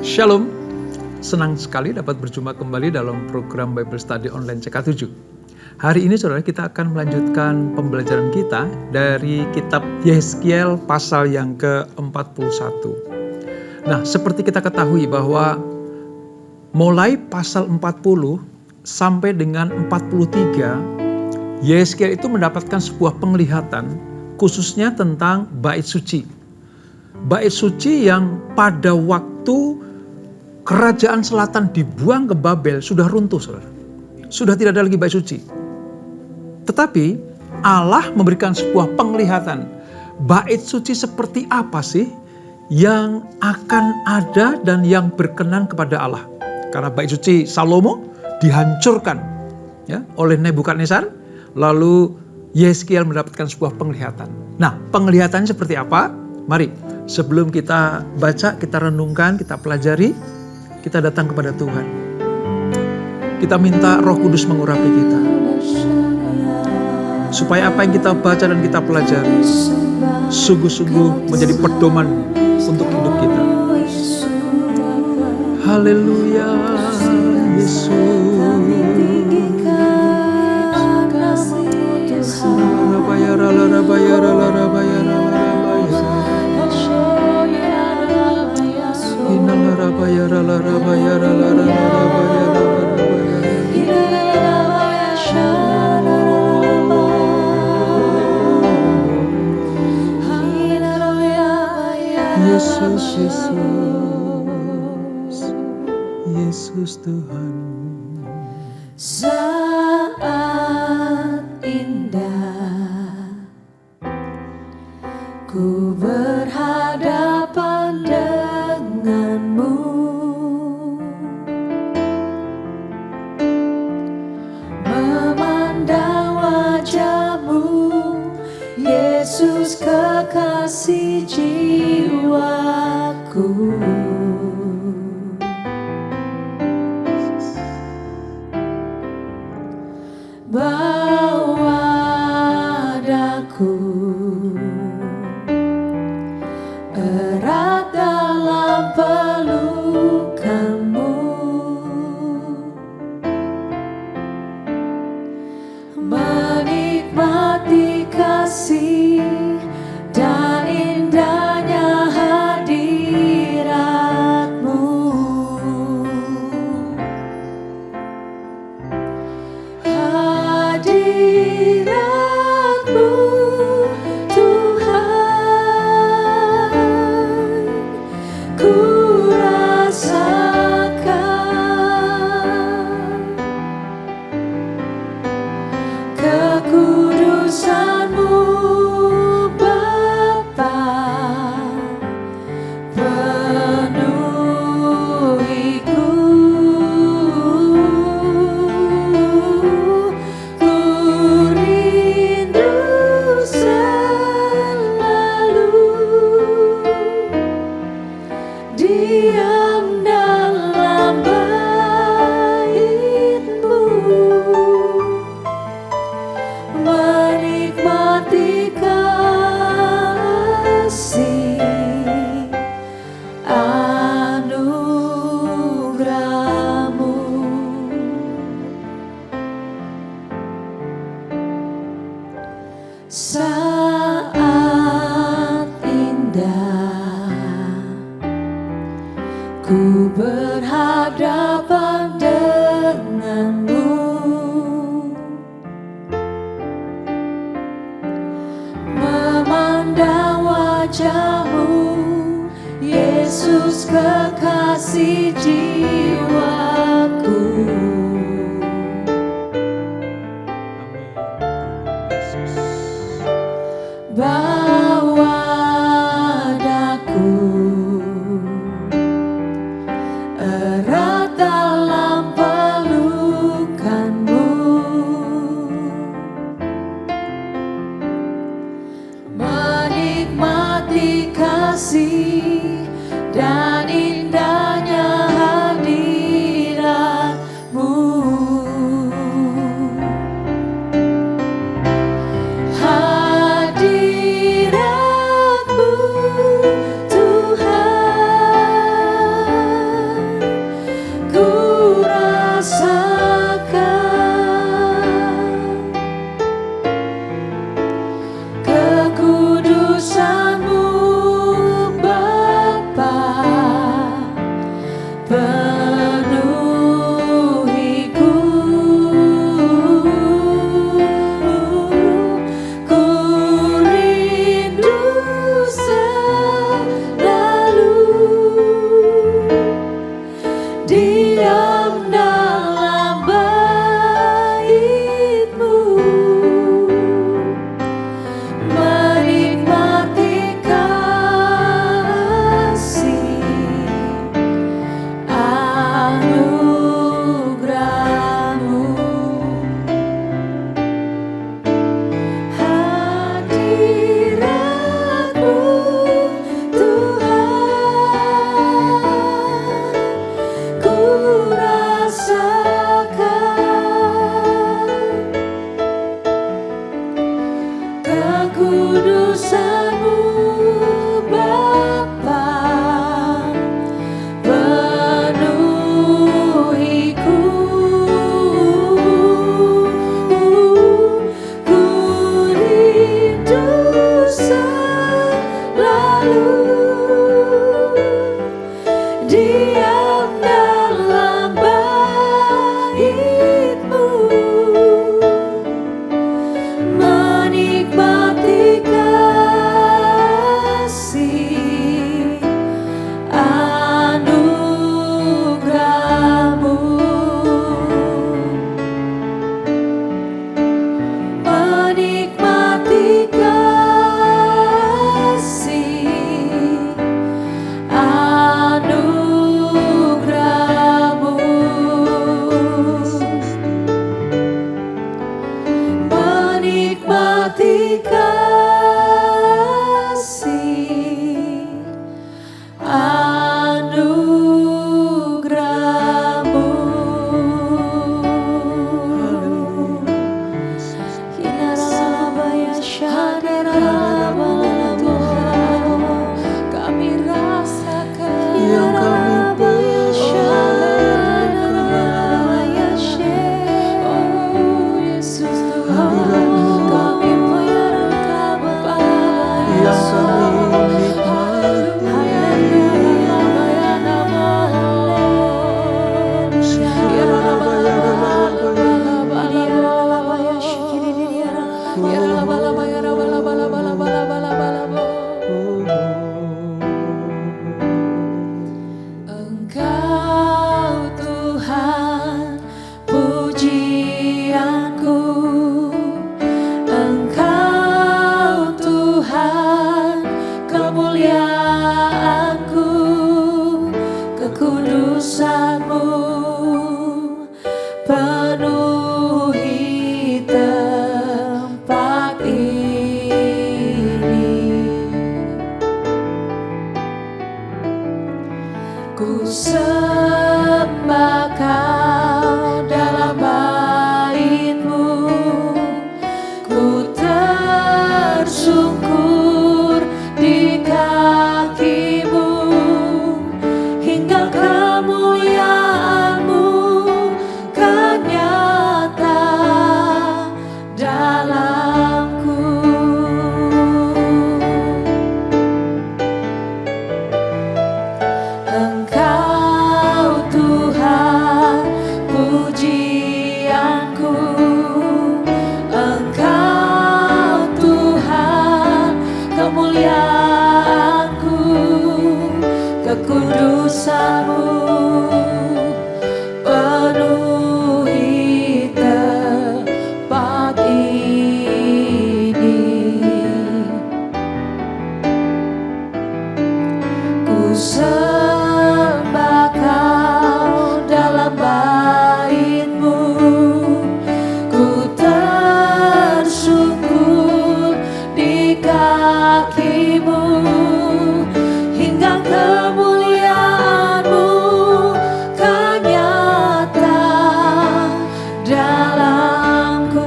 Shalom, senang sekali dapat berjumpa kembali dalam program Bible Study Online CK7. Hari ini saudara kita akan melanjutkan pembelajaran kita dari kitab Yehezkiel pasal yang ke-41. Nah, seperti kita ketahui bahwa mulai pasal 40 sampai dengan 43, Yehezkiel itu mendapatkan sebuah penglihatan khususnya tentang bait suci. Bait suci yang pada waktu kerajaan selatan dibuang ke Babel sudah runtuh, saudara. Sudah tidak ada lagi bait suci. Tetapi Allah memberikan sebuah penglihatan. Bait suci seperti apa sih yang akan ada dan yang berkenan kepada Allah? Karena bait suci Salomo dihancurkan ya, oleh Nebukadnezar. Lalu Yehezkiel mendapatkan sebuah penglihatan. Nah, penglihatannya seperti apa? Mari, sebelum kita baca, kita renungkan, kita pelajari, kita datang kepada Tuhan. Kita minta Roh Kudus mengurapi kita. Supaya apa yang kita baca dan kita pelajari sungguh-sungguh menjadi pedoman untuk hidup kita. Haleluya, Yesus. Yesus, Yesus, Yesus Tuhan. Saat indah ku berhadapan denganmu, memandang wajahmu, Yesus kekasih jiwaku. Bawa daku erat dalam pelukanmu, menikmati kasih dan indahnya hadiratmu. Hadiratmu Tuhan, ku rasakan kekudusan-Mu Bapa, penuhiku. Ku rindu selalu diam dalam bait-Mu, menikmati kasih anugerah-Mu. Saat indah ku berhadapan denganmu, memandang wajahmu, Yesus kekasih jiwaku. Bawa daku erat dalam pelukanmu, menikmati kasih dan indahnya hadirat-Mu. Hadirat-Mu Tuhan, anugerah-Mu. Hinaralabaya syadarabalabo. Kami rasakan Yang kami Hinaralabaya syadarabalaya syed. Oh Yesus Tuhan, kami menyerahkan Bapa yang kami Yesus. nikmati. Haleluya, nama Engkau Tuhan pujianku, Engkau Tuhan kemuliaanku, kekudusan-Mu penuhi tempat ini. Ku sembah Kau dalam bait-Mu, ku tersungkur di kaki-Mu, hingga kemuliaan-Mu kan nyata dalamku. Engkau Tuhan pujianku, Engkau Tuhan kemuliaanku, kekudusan-Mu penuhi tempat ini. Ku sembah Kau dalam bait-Mu, ku tersungkur di kaki-Mu, hingga kemuliaan-Mu kan nyata dalamku.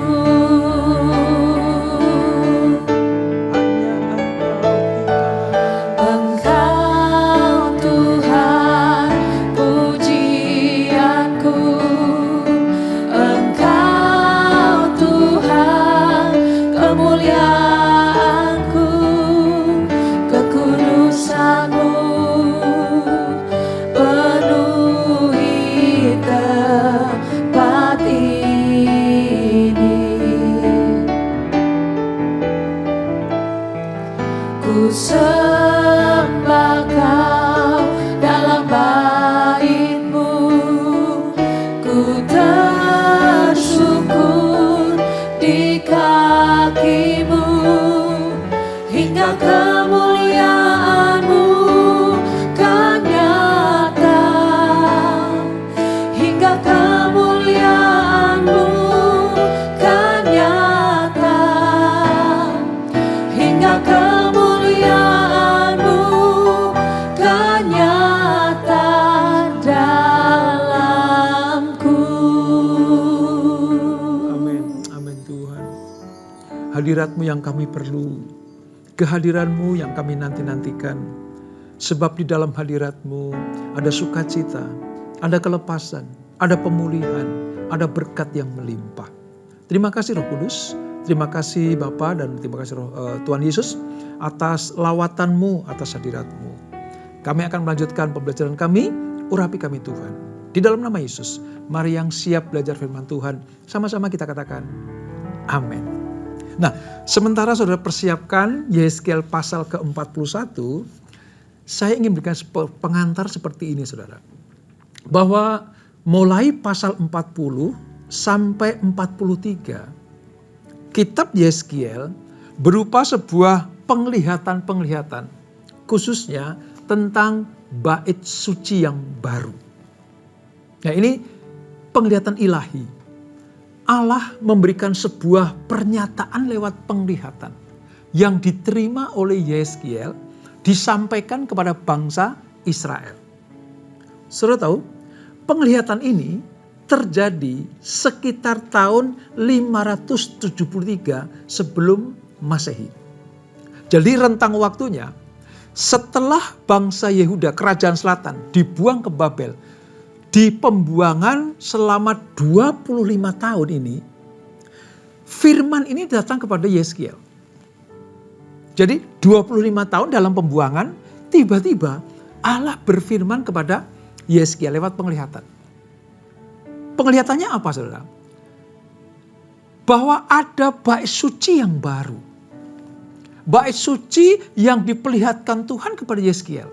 Engkau Tuhan pujianku, Engkau Tuhan kemuliaanku, kekudusan-Mu penuhi tempat ini. Ku sembah Kau dalam bait-Mu, ku tersungkur di kaki-Mu, hingga kemuliaan-Mu kan nyata, hingga kemuliaan-Mu kan nyata, hingga kemuliaan-Mu kan nyata dalamku. Amin, amin Tuhan. Hadirat-Mu yang kami perlu, kehadiran-Mu yang kami nanti-nantikan. Sebab di dalam hadirat-Mu ada sukacita, ada kelepasan, ada pemulihan, ada berkat yang melimpah. Terima kasih Roh Kudus, terima kasih Bapa dan terima kasih Tuhan Yesus atas lawatan-Mu, atas hadirat-Mu. Kami akan melanjutkan pembelajaran kami, urapi kami Tuhan. Di dalam nama Yesus, mari yang siap belajar firman Tuhan, sama-sama kita katakan, amin. Nah, sementara saudara persiapkan Yehezkiel pasal ke-41, saya ingin berikan pengantar seperti ini saudara. Bahwa mulai pasal 40 sampai 43, kitab Yehezkiel berupa sebuah penglihatan-penglihatan, khususnya tentang bait suci yang baru. Nah ini penglihatan ilahi. Allah memberikan sebuah pernyataan lewat penglihatan yang diterima oleh Yehezkiel, disampaikan kepada bangsa Israel. Saudara tahu, penglihatan ini terjadi sekitar tahun 573 sebelum Masehi. Jadi rentang waktunya setelah bangsa Yehuda, kerajaan selatan, dibuang ke Babel, di pembuangan selama 25 tahun ini, firman ini datang kepada Yeskiel. Jadi 25 tahun dalam pembuangan, tiba-tiba Allah berfirman kepada Yeskiel lewat penglihatan. Penglihatannya apa, saudara? Bahwa ada bait suci yang baru. Bait suci yang diperlihatkan Tuhan kepada Yeskiel.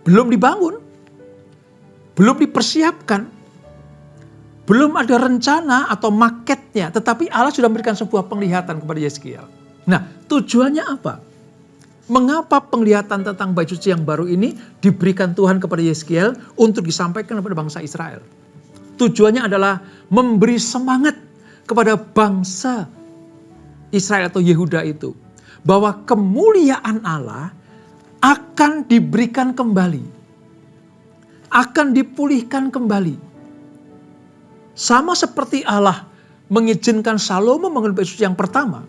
Belum dibangun, belum dipersiapkan, belum ada rencana atau maketnya, tetapi Allah sudah memberikan sebuah penglihatan kepada Yeskiel. Nah, tujuannya apa? Mengapa penglihatan tentang bait suci yang baru ini diberikan Tuhan kepada Yeskiel untuk disampaikan kepada bangsa Israel? Tujuannya adalah memberi semangat kepada bangsa Israel atau Yehuda itu, bahwa kemuliaan Allah akan diberikan kembali, akan dipulihkan kembali. Sama seperti Allah mengizinkan Salomo membangun bait suci yang pertama,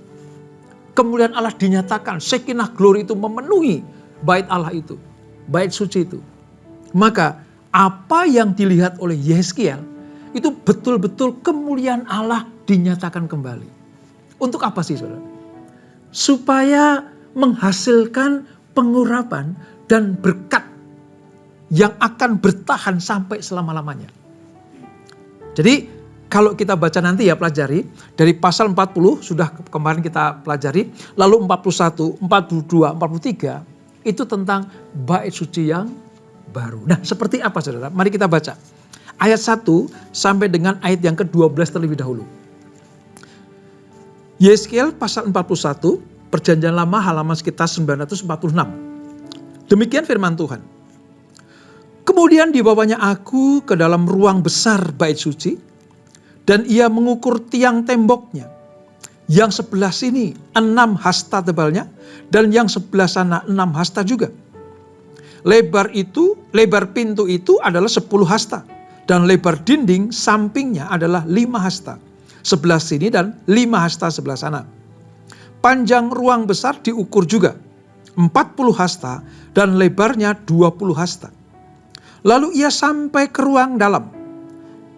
kemuliaan Allah dinyatakan, Shekinah glory itu memenuhi bait Allah itu, bait suci itu. Maka apa yang dilihat oleh Yeskiel itu betul-betul kemuliaan Allah dinyatakan kembali. Untuk apa sih, saudara? Supaya menghasilkan pengurapan dan berkat yang akan bertahan sampai selama-lamanya. Jadi kalau kita baca nanti ya, pelajari dari pasal 40 sudah kemarin kita pelajari, lalu 41, 42, 43 itu tentang bait suci yang baru. Nah, seperti apa, saudara? Mari kita baca ayat 1 sampai dengan ayat yang ke-12 terlebih dahulu. Yeskiel pasal 41, Perjanjian Lama, halaman sekitar 946. Demikian firman Tuhan. Kemudian dibawanya aku ke dalam ruang besar bait suci, dan ia mengukur tiang temboknya. Yang sebelah sini 6 hasta tebalnya, dan yang sebelah sana 6 hasta juga. Lebar pintu itu adalah 10 hasta, dan lebar dinding sampingnya adalah 5 hasta. Sebelah sini dan 5 hasta sebelah sana. Panjang ruang besar diukur juga 40 hasta dan lebarnya 20 hasta. Lalu ia sampai ke ruang dalam.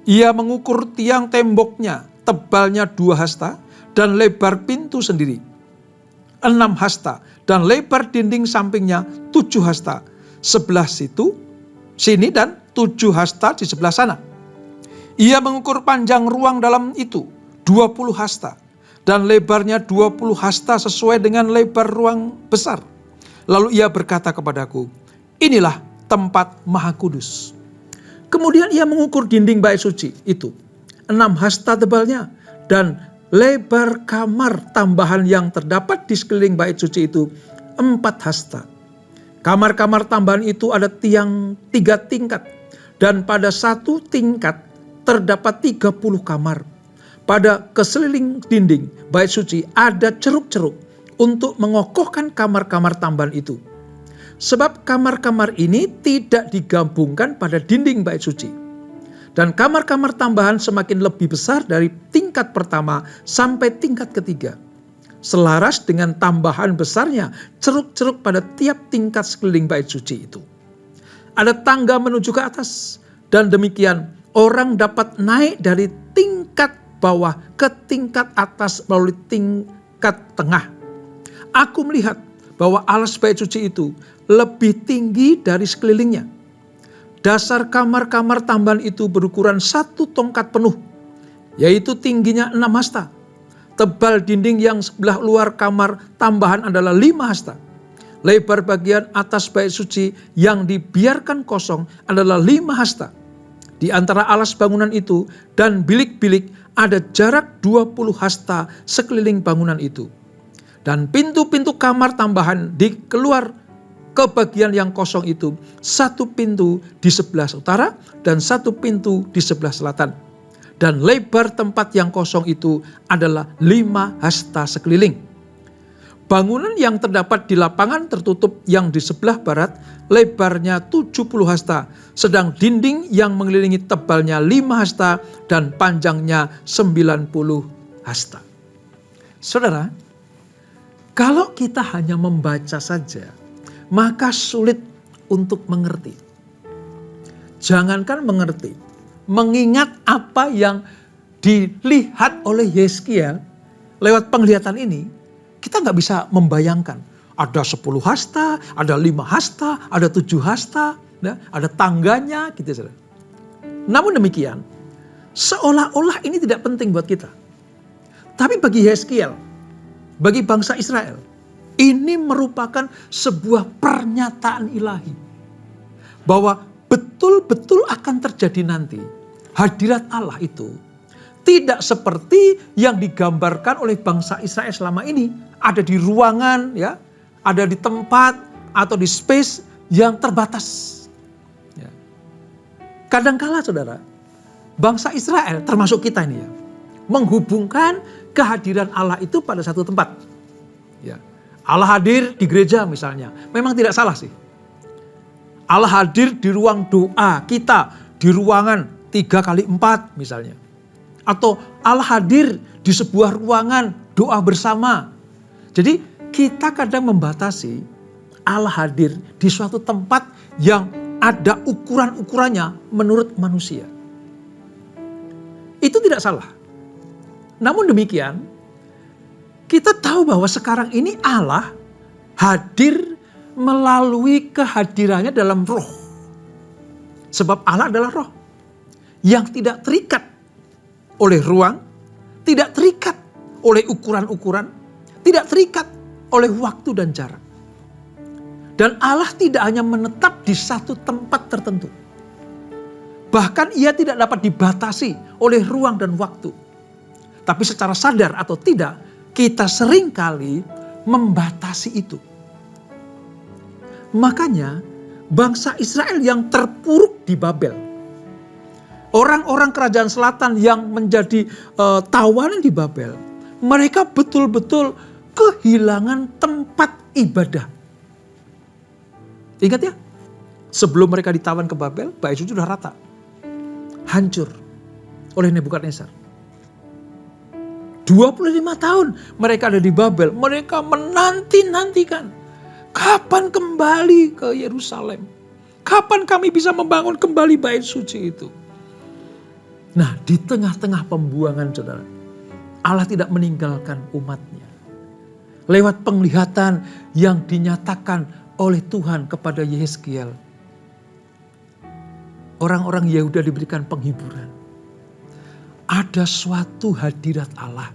Ia mengukur tiang temboknya, tebalnya 2 hasta dan lebar pintu sendiri 6 hasta dan lebar dinding sampingnya 7 hasta. Sebelah sini dan 7 hasta di sebelah sana. Ia mengukur panjang ruang dalam itu 20 hasta dan lebarnya 20 hasta sesuai dengan lebar ruang besar. Lalu ia berkata kepadaku, inilah tempat maha kudus. Kemudian ia mengukur dinding bait suci itu 6 hasta tebalnya dan lebar kamar tambahan yang terdapat di sekeliling bait suci itu 4 hasta. Kamar-kamar tambahan itu ada 3 tingkat dan pada satu tingkat terdapat 30 kamar. Pada keseliling dinding bait suci ada ceruk-ceruk untuk mengokohkan kamar-kamar tambahan itu. Sebab kamar-kamar ini tidak digabungkan pada dinding bait suci. Dan kamar-kamar tambahan semakin lebih besar dari tingkat pertama sampai tingkat ketiga. Selaras dengan tambahan besarnya ceruk-ceruk pada tiap tingkat sekeliling bait suci itu. Ada tangga menuju ke atas, dan demikian orang dapat naik dari tingkat bawah ke tingkat atas melalui tingkat tengah. Aku melihat bahwa alas bait suci itu lebih tinggi dari sekelilingnya. Dasar kamar-kamar tambahan itu berukuran 1 tongkat penuh, yaitu tingginya 6 hasta. Tebal dinding yang sebelah luar kamar tambahan adalah 5 hasta. Lebar bagian atas bait suci yang dibiarkan kosong adalah 5 hasta. Di antara alas bangunan itu dan bilik-bilik ada jarak 20 hasta sekeliling bangunan itu. Dan pintu-pintu kamar tambahan di keluar ke bagian yang kosong itu 1 pintu di sebelah utara dan 1 pintu di sebelah selatan. Dan lebar tempat yang kosong itu adalah 5 hasta sekeliling. Bangunan yang terdapat di lapangan tertutup yang di sebelah barat lebarnya 70 hasta, sedang dinding yang mengelilingi tebalnya 5 hasta dan panjangnya 90 hasta. Saudara, kalau kita hanya membaca saja, maka sulit untuk mengerti. Jangankan mengerti, mengingat apa yang dilihat oleh Yeskiel lewat penglihatan ini, kita nggak bisa membayangkan. Ada 10 hasta, ada 5 hasta, ada 7 hasta, ada tangganya gitu. Saudara. Namun demikian, seolah-olah ini tidak penting buat kita. Tapi bagi Yeskiel, bagi bangsa Israel, ini merupakan sebuah pernyataan ilahi. Bahwa betul-betul akan terjadi nanti. Hadirat Allah itu tidak seperti yang digambarkan oleh bangsa Israel selama ini. Ada di ruangan, ya, ada di tempat atau di space yang terbatas. Ya. Kadangkala saudara, bangsa Israel termasuk kita ini ya, menghubungkan kehadiran Allah itu pada satu tempat. Ya. Allah hadir di gereja misalnya, memang tidak salah sih. Allah hadir di ruang doa kita, di ruangan 3x4 misalnya. Atau Allah hadir di sebuah ruangan doa bersama. Jadi kita kadang membatasi Allah hadir di suatu tempat yang ada ukuran-ukurannya menurut manusia. Itu tidak salah. Namun demikian, kita tahu bahwa sekarang ini Allah hadir melalui kehadirannya dalam roh. Sebab Allah adalah roh yang tidak terikat oleh ruang, tidak terikat oleh ukuran-ukuran, tidak terikat oleh waktu dan jarak. Dan Allah tidak hanya menetap di satu tempat tertentu. Bahkan ia tidak dapat dibatasi oleh ruang dan waktu. Tapi secara sadar atau tidak, kita seringkali membatasi itu. Makanya bangsa Israel yang terpuruk di Babel, orang-orang kerajaan selatan yang menjadi tawanan di Babel, mereka betul-betul kehilangan tempat ibadah. Ingat ya, sebelum mereka ditawan ke Babel, Bait Suci sudah rata. Hancur oleh Nebukadnezar. 25 tahun mereka ada di Babel, mereka menanti-nantikan. Kapan kembali ke Yerusalem? Kapan kami bisa membangun kembali Bait Suci itu? Nah, di tengah-tengah pembuangan saudara, Allah tidak meninggalkan umatnya. Lewat penglihatan yang dinyatakan oleh Tuhan kepada Yeskiel. Orang-orang Yehuda diberikan penghiburan. Ada suatu hadirat Allah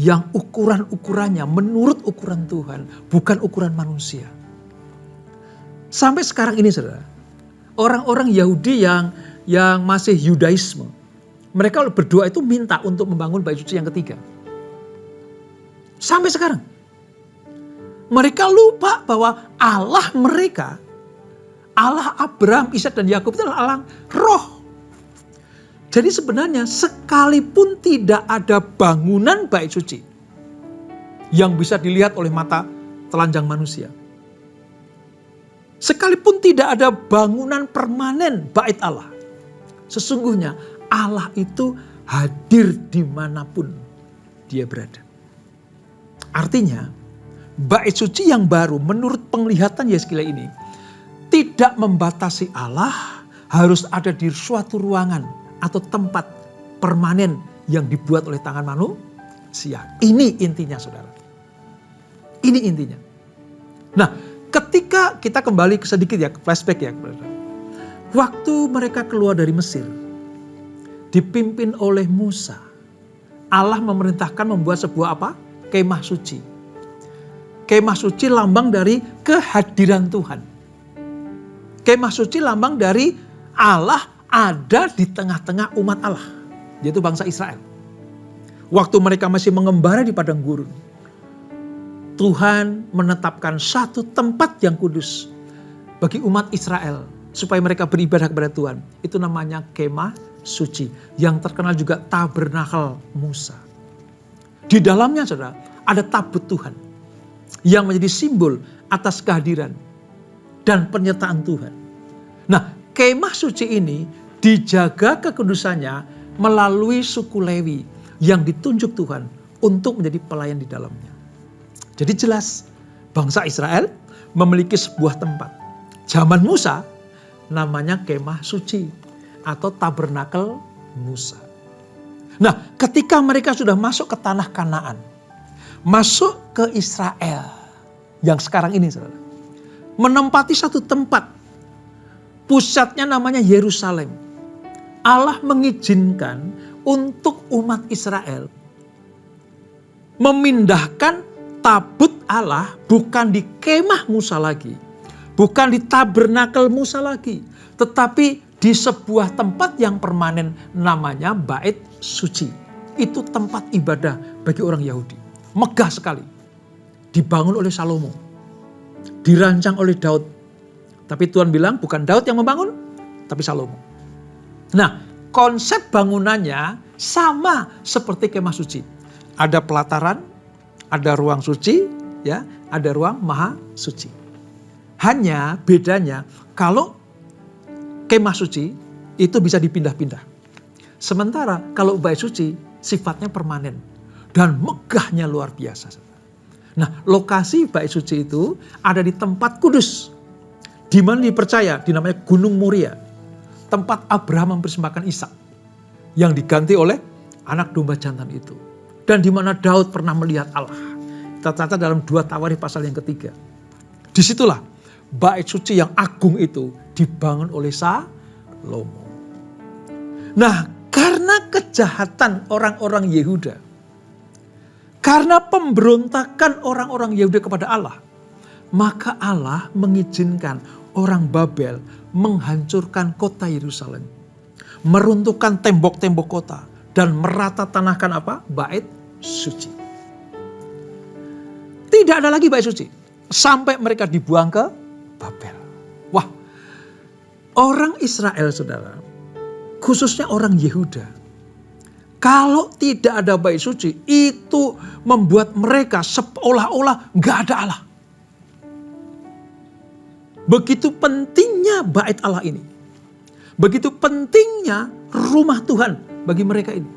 yang ukuran-ukurannya menurut ukuran Tuhan, bukan ukuran manusia. Sampai sekarang ini saudara, orang-orang Yahudi yang masih Yudaisme, mereka berdoa itu minta untuk membangun Bait Suci yang ketiga. Sampai sekarang. Mereka lupa bahwa Allah mereka, Allah Abraham, Ishak dan Yakub itu adalah Allah roh. Jadi sebenarnya sekalipun tidak ada bangunan Bait Suci yang bisa dilihat oleh mata telanjang manusia. Sekalipun tidak ada bangunan permanen Bait Allah. Sesungguhnya Allah itu hadir dimanapun dia berada. Artinya, Bait Suci yang baru menurut penglihatan Yeskiel ini tidak membatasi Allah harus ada di suatu ruangan atau tempat permanen yang dibuat oleh tangan manusia. Ini intinya saudara. Ini intinya. Nah, ketika kita kembali sedikit ya, flashback ya. Waktu mereka keluar dari Mesir, dipimpin oleh Musa, Allah memerintahkan membuat sebuah apa? Kemah suci. Kemah suci lambang dari kehadiran Tuhan. Kemah suci lambang dari Allah ada di tengah-tengah umat Allah, yaitu bangsa Israel. Waktu mereka masih mengembara di padang gurun, Tuhan menetapkan satu tempat yang kudus bagi umat Israel supaya mereka beribadah kepada Tuhan. Itu namanya Kemah Suci, yang terkenal juga Tabernakel Musa. Di dalamnya saudara ada tabut Tuhan. yang menjadi simbol atas kehadiran dan penyertaan Tuhan. Nah, kemah suci ini dijaga kekudusannya melalui suku Lewi yang ditunjuk Tuhan untuk menjadi pelayan di dalamnya. Jadi jelas, bangsa Israel memiliki sebuah tempat. Zaman Musa namanya kemah suci atau tabernakel Musa. Nah, ketika mereka sudah masuk ke tanah Kanaan, masuk ke Israel yang sekarang ini, saudara, menempati satu tempat, pusatnya namanya Yerusalem. Allah mengizinkan untuk umat Israel memindahkan tabut Allah bukan di kemah Musa lagi, bukan di tabernakel Musa lagi, tetapi di sebuah tempat yang permanen namanya Bait Suci. Itu tempat ibadah bagi orang Yahudi. Megah sekali. Dibangun oleh Salomo. Dirancang oleh Daud. Tapi Tuhan bilang bukan Daud yang membangun, tapi Salomo. Nah, konsep bangunannya sama seperti kemah suci. Ada pelataran, ada ruang suci, ya, ada ruang maha suci. Hanya bedanya kalau kemah suci itu bisa dipindah-pindah. Sementara kalau bait suci sifatnya permanen dan megahnya luar biasa. Nah, lokasi bait suci itu ada di tempat kudus, di mana dipercaya dinamanya Gunung Moria, tempat Abraham mempersembahkan Ishak yang diganti oleh anak domba jantan itu, dan di mana Daud pernah melihat Allah. Kita catat dalam 2 Tawarikh pasal yang ketiga. Disitulah bait suci yang agung itu dibangun oleh Salomo. Nah, karena kejahatan orang-orang Yehuda, karena pemberontakan orang-orang Yehuda kepada Allah, maka Allah mengizinkan orang Babel menghancurkan kota Yerusalem, meruntuhkan tembok-tembok kota, dan meratatanahkan apa? Bait suci. Tidak ada lagi bait suci sampai mereka dibuang ke Babel. Wah, orang Israel, saudara, khususnya orang Yehuda, kalau tidak ada bait suci, itu membuat mereka seolah-olah gak ada Allah. Begitu pentingnya bait Allah ini. Begitu pentingnya rumah Tuhan bagi mereka ini.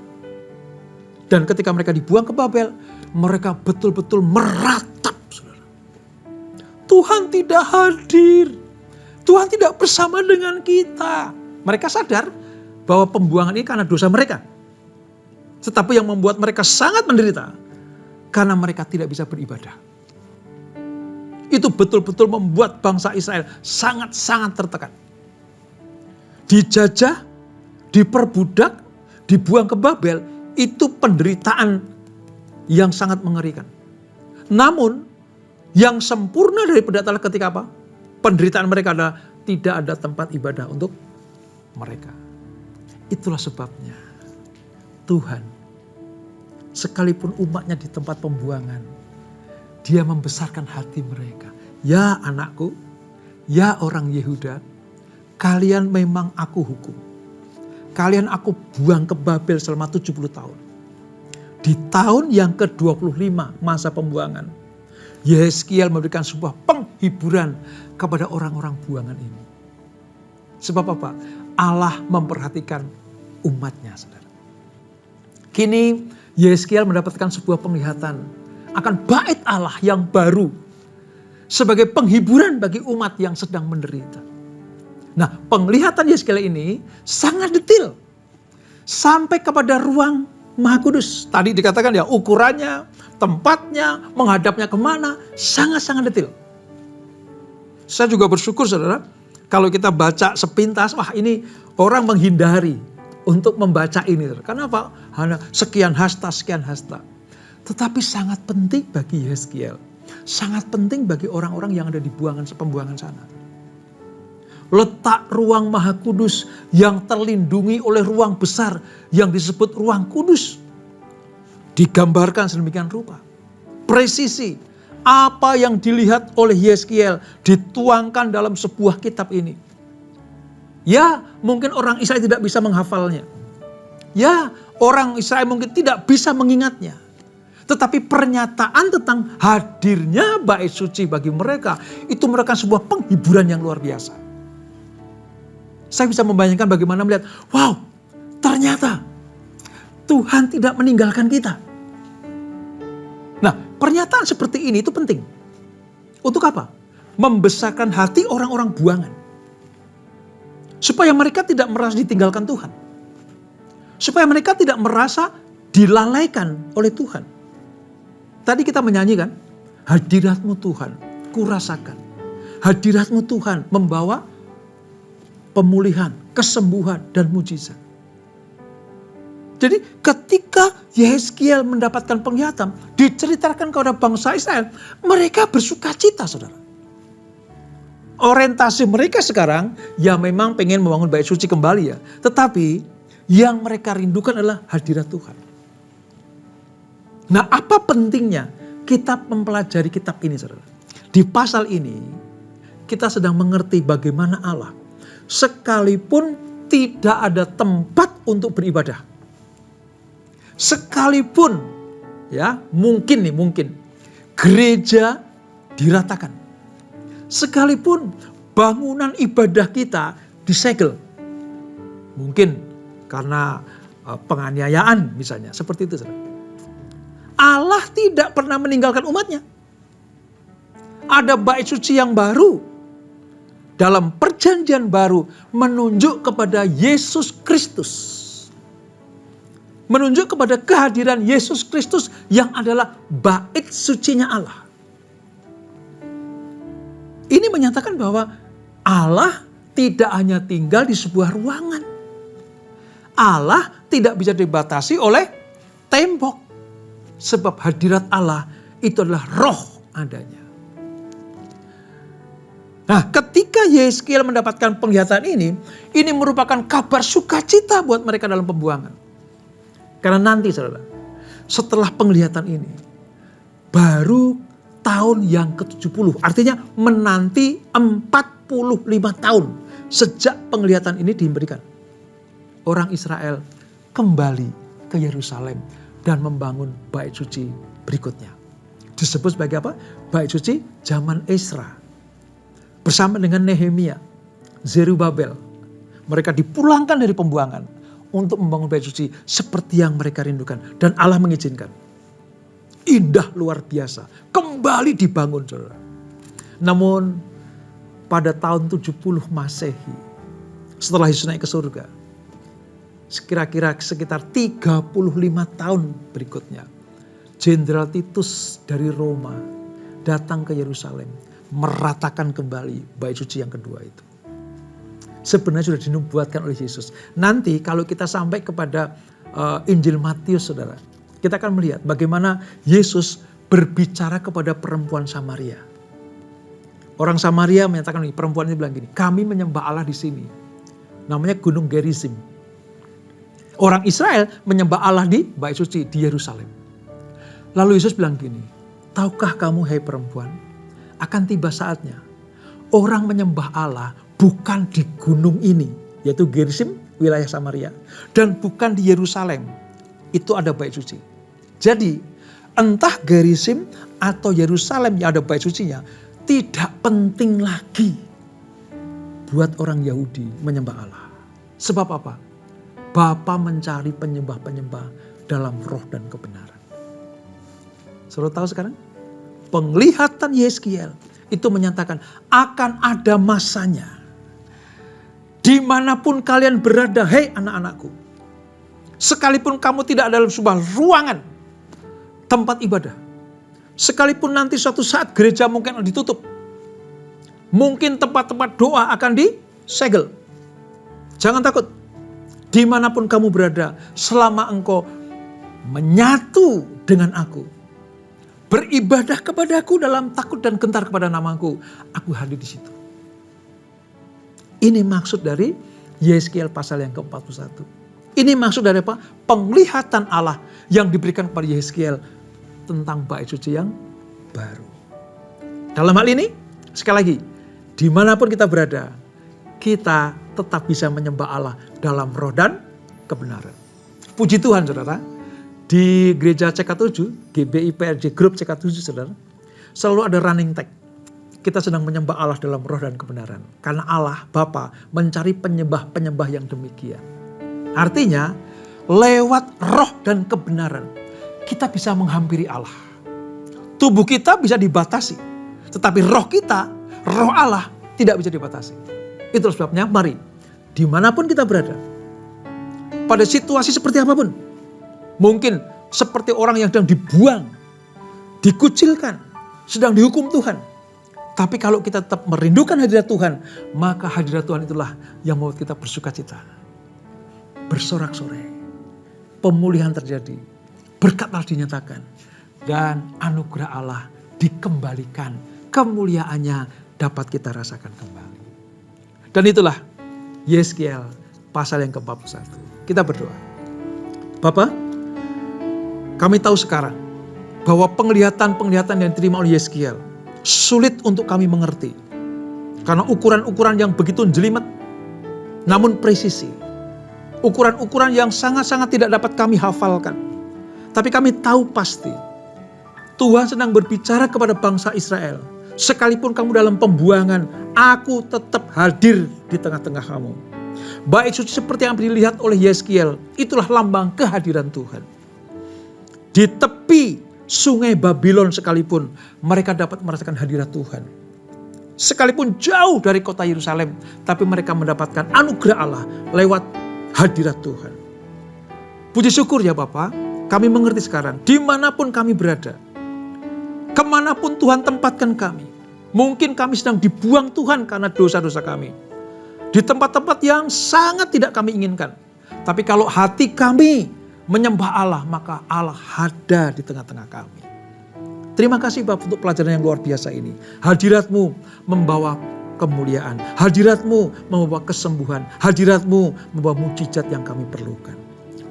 Dan ketika mereka dibuang ke Babel, mereka betul-betul meratap, saudara. Tuhan tidak hadir. Tuhan tidak bersama dengan kita. Mereka sadar bahwa pembuangan ini karena dosa mereka. Tetapi yang membuat mereka sangat menderita karena mereka tidak bisa beribadah. Itu betul-betul membuat bangsa Israel sangat-sangat tertekan. Dijajah, diperbudak, dibuang ke Babel, itu penderitaan yang sangat mengerikan. Namun, yang sempurna dari penderitaan ketika apa? Penderitaan mereka adalah tidak ada tempat ibadah untuk mereka. Itulah sebabnya Tuhan, sekalipun umatnya di tempat pembuangan, Dia membesarkan hati mereka. Ya anakku, ya orang Yehuda, kalian memang aku hukum. Kalian aku buang ke Babel selama 70 tahun. Di tahun yang ke-25 masa pembuangan, Yehezkiel memberikan sebuah penghiburan kepada orang-orang buangan ini. Sebab apa? Allah memperhatikan umatnya, saudara. Kini Yehezkiel mendapatkan sebuah penglihatan akan bait Allah yang baru sebagai penghiburan bagi umat yang sedang menderita. Nah, penglihatan Yehezkiel ini sangat detail sampai kepada ruang Maha Kudus. Tadi dikatakan ya, ukurannya, tempatnya, menghadapnya kemana, sangat-sangat detail. Saya juga bersyukur, saudara, kalau kita baca sepintas, wah ini orang menghindari untuk membaca ini. Kenapa? Hanya sekian hasta. Tetapi sangat penting bagi Yehezkiel. Sangat penting bagi orang-orang yang ada di pembuangan sana. Letak ruang Maha Kudus yang terlindungi oleh ruang besar yang disebut ruang kudus. Digambarkan sedemikian rupa. Presisi apa yang dilihat oleh Yehezkiel dituangkan dalam sebuah kitab ini. Ya, mungkin orang Israel tidak bisa menghafalnya. Ya, orang Israel mungkin tidak bisa mengingatnya. Tetapi pernyataan tentang hadirnya bait suci bagi mereka itu merupakan sebuah penghiburan yang luar biasa. Saya bisa membayangkan bagaimana melihat, wow, ternyata Tuhan tidak meninggalkan kita. Nah, pernyataan seperti ini itu penting. Untuk apa? Membesarkan hati orang-orang buangan. Supaya mereka tidak merasa ditinggalkan Tuhan. Supaya mereka tidak merasa dilalaikan oleh Tuhan. Tadi kita menyanyikan, hadirat-Mu Tuhan, kurasakan. Hadirat-Mu Tuhan membawa pemulihan, kesembuhan, dan mujizat. Jadi ketika Yehezkiel mendapatkan penglihatan, diceritakan kepada bangsa Israel, mereka bersuka cita, saudara. Orientasi mereka sekarang, ya memang pengen membangun bait suci kembali ya. Tetapi yang mereka rindukan adalah hadirat Tuhan. Nah, apa pentingnya kita mempelajari kitab ini, saudara? Di pasal ini, kita sedang mengerti bagaimana Allah, sekalipun tidak ada tempat untuk beribadah, sekalipun ya mungkin gereja diratakan, sekalipun bangunan ibadah kita disegel, mungkin karena penganiayaan misalnya, seperti itu, saudara. Allah tidak pernah meninggalkan umatnya. Ada bait suci yang baru dalam perjanjian baru menunjuk kepada Yesus Kristus. Menunjuk kepada kehadiran Yesus Kristus yang adalah bait sucinya Allah. Ini menyatakan bahwa Allah tidak hanya tinggal di sebuah ruangan. Allah tidak bisa dibatasi oleh tembok. Sebab hadirat Allah itu adalah roh adanya. Nah, ketika Yehezkiel mendapatkan penglihatan ini merupakan kabar sukacita buat mereka dalam pembuangan. Karena nanti, saudara, setelah penglihatan ini, baru tahun yang ke-70, artinya menanti 45 tahun sejak penglihatan ini diberikan. Orang Israel kembali ke Yerusalem dan membangun bait suci berikutnya. Disebut sebagai apa? Bait suci zaman Ezra. Bersama dengan Nehemia, Zerubabel. Mereka dipulangkan dari pembuangan untuk membangun bait suci seperti yang mereka rindukan. Dan Allah mengizinkan. Indah luar biasa. Kembali dibangun, saudara. Namun pada tahun 70 Masehi, setelah Yesus naik ke surga, kira-kira sekitar 35 tahun berikutnya, Jenderal Titus dari Roma datang ke Yerusalem, meratakan kembali bait suci yang kedua itu. Sebenarnya sudah dinubuatkan oleh Yesus. Nanti kalau kita sampai kepada Injil Matius, saudara, kita akan melihat bagaimana Yesus berbicara kepada perempuan Samaria. Orang Samaria menyatakan, perempuan ini bilang gini, kami menyembah Allah di sini. Namanya Gunung Gerizim. Orang Israel menyembah Allah di bait suci di Yerusalem. Lalu Yesus bilang gini, tahukah kamu hai perempuan, akan tiba saatnya orang menyembah Allah bukan di gunung ini, yaitu Gerizim, wilayah Samaria, dan bukan di Yerusalem, itu ada bait suci. Jadi entah Gerizim atau Yerusalem yang ada bait sucinya, tidak penting lagi buat orang Yahudi menyembah Allah. Sebab apa? Bapa mencari penyembah-penyembah dalam roh dan kebenaran. Saudara tahu sekarang? Penglihatan Yehezkiel itu menyatakan akan ada masanya. Dimanapun kalian berada, hei anak-anakku. Sekalipun kamu tidak dalam sebuah ruangan tempat ibadah. Sekalipun nanti suatu saat gereja mungkin ditutup. Mungkin tempat-tempat doa akan disegel. Jangan takut. Dimanapun kamu berada, selama engkau menyatu dengan aku, beribadah kepadaku dalam takut dan gentar kepada namaku, aku hadir di situ. Ini maksud dari Yehezkiel pasal yang ke-41. Ini maksud dari apa? Penglihatan Allah yang diberikan kepada Yehezkiel tentang bait suci yang baru. Dalam hal ini, sekali lagi, dimanapun kita berada, kita tetap bisa menyembah Allah dalam roh dan kebenaran. Puji Tuhan, saudara. Di gereja CK7, GBI PRJ Group CK7 saudara, selalu ada running tag. Kita sedang menyembah Allah dalam roh dan kebenaran. Karena Allah, Bapa, mencari penyembah-penyembah yang demikian. Artinya, lewat roh dan kebenaran, kita bisa menghampiri Allah. Tubuh kita bisa dibatasi. Tetapi roh kita, roh Allah, tidak bisa dibatasi. Itu sebabnya, mari, dimanapun kita berada, pada situasi seperti apapun, mungkin seperti orang yang sedang dibuang, dikucilkan, sedang dihukum Tuhan. Tapi kalau kita tetap merindukan hadirat Tuhan, maka hadirat Tuhan itulah yang membuat kita bersuka cita. Bersorak-sorai. Pemulihan terjadi. Berkat Allah dinyatakan. Dan anugerah Allah dikembalikan. Kemuliaannya dapat kita rasakan kembali. Dan itulah Yeskiel pasal yang ke-41. Kita berdoa. Bapa, kami tahu sekarang bahwa penglihatan-penglihatan yang diterima oleh Yeskiel sulit untuk kami mengerti. Karena ukuran-ukuran yang begitu jelimet, namun presisi. Ukuran-ukuran yang sangat-sangat tidak dapat kami hafalkan. Tapi kami tahu pasti, Tuhan sedang berbicara kepada bangsa Israel. Sekalipun kamu dalam pembuangan, aku tetap hadir di tengah-tengah kamu. Bait suci seperti yang dilihat oleh Yeskiel, itulah lambang kehadiran Tuhan. Di tepi sungai Babylon sekalipun, mereka dapat merasakan hadirat Tuhan. Sekalipun jauh dari kota Yerusalem, tapi mereka mendapatkan anugerah Allah lewat hadirat Tuhan. Puji syukur ya Bapa, kami mengerti sekarang, dimanapun kami berada, kemanapun Tuhan tempatkan kami. Mungkin kami sedang dibuang Tuhan karena dosa-dosa kami. Di tempat-tempat yang sangat tidak kami inginkan. Tapi kalau hati kami menyembah Allah, maka Allah ada di tengah-tengah kami. Terima kasih Bapak untuk pelajaran yang luar biasa ini. Hadirat-Mu membawa kemuliaan. Hadirat-Mu membawa kesembuhan. Hadirat-Mu membawa mujizat yang kami perlukan.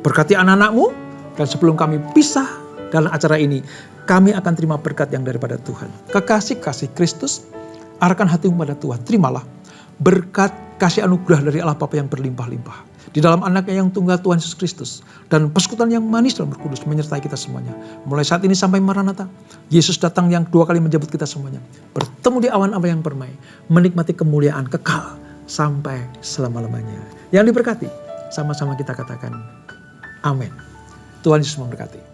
Berkati anak-anak-Mu, dan sebelum kami pisah dalam acara ini, kami akan terima berkat yang daripada Tuhan. Kekasih-kasih Kristus, arahkan hatimu pada Tuhan. Terimalah berkat kasih anugerah dari Allah Bapa yang berlimpah-limpah. Di dalam anaknya yang tunggal Tuhan Yesus Kristus. Dan persekutuan yang manis dalam Roh Kudus menyertai kita semuanya. Mulai saat ini sampai Maranatha. Yesus datang yang 2 kali menjemput kita semuanya. Bertemu di awan-awan yang permai. Menikmati kemuliaan kekal sampai selama-lamanya. Yang diberkati, sama-sama kita katakan amin. Tuhan Yesus memberkati.